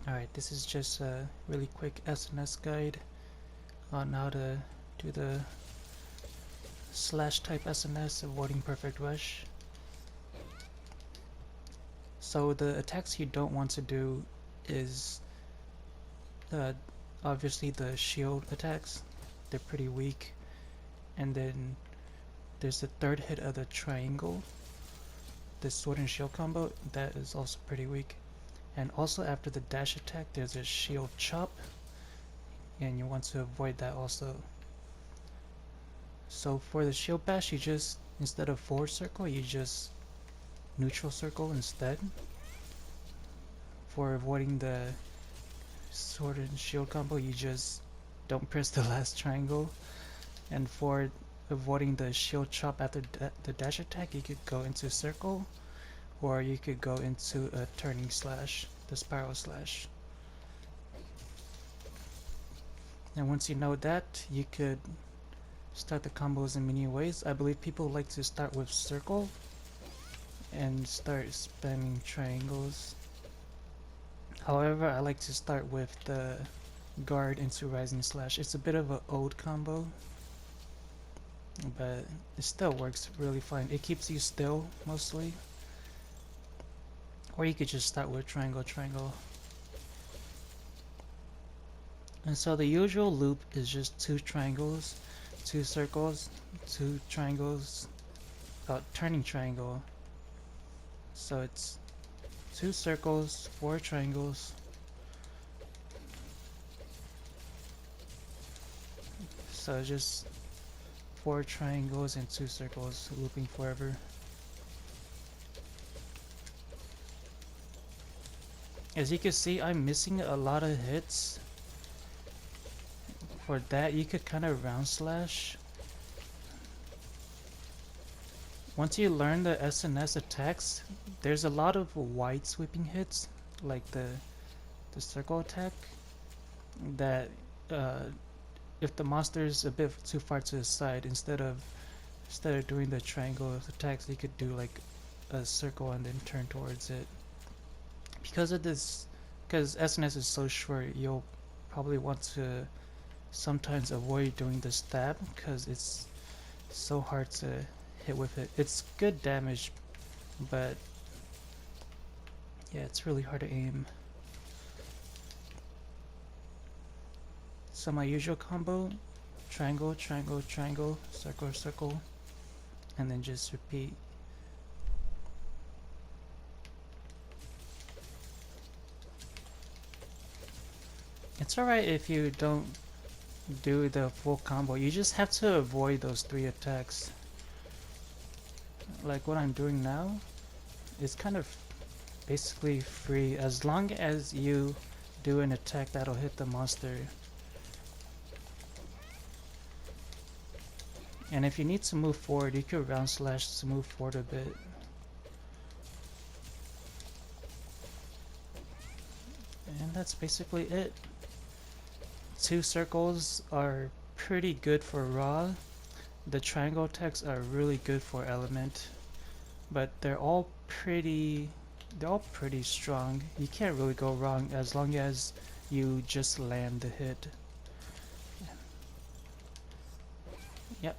Alright, this is just a really quick SnS guide on how to do the slash type SnS avoiding perfect rush. So the attacks you don't want to do is uh, obviously the shield attacks. They're pretty weak. And then there's the third hit of the triangle, the sword and shield combo, that is also pretty weak. And also after the dash attack there's a shield chop, and you want to avoid that also. So for the shield bash, you just, instead of forward circle, you just neutral circle instead. For avoiding the sword and shield combo, you just don't press the last triangle. And for avoiding the shield chop after the dash attack, you could go into circle, or you could go into a turning slash, the spiral slash. And once you know that, you could start the combos in many ways. I believe people like to start with circle and start spamming triangles. However, I like to start with the guard into rising slash. It's a bit of an old combo, but it still works really fine. It keeps you still mostly. Or you could just start with triangle, triangle. And so the usual loop is just 2 triangles, 2 circles, 2 triangles, turning triangle. So it's 2 circles, 4 triangles. So just 4 triangles and 2 circles, looping forever. As you can see, I'm missing a lot of hits. For that, you could kind of round slash. Once you learn the SnS attacks, there's a lot of wide sweeping hits, like the circle attack, that if the monster is a bit too far to the side, instead of doing the triangle attacks, you could do like a circle and then turn towards it. Because of this, because SnS is so short, you'll probably want to sometimes avoid doing the stab because it's so hard to hit with it. It's good damage, but yeah, it's really hard to aim. So my usual combo, triangle, triangle, triangle, circle, circle, and then just repeat. It's alright if you don't do the full combo. You just have to avoid those 3 attacks. Like what I'm doing now, it's kind of basically free as long as you do an attack that'll hit the monster. And if you need to move forward, you could round slash to move forward a bit. And that's basically it. 2 circles are pretty good for raw. The triangle attacks are really good for element, but they're all pretty strong. You can't really go wrong as long as you just land the hit. Yep.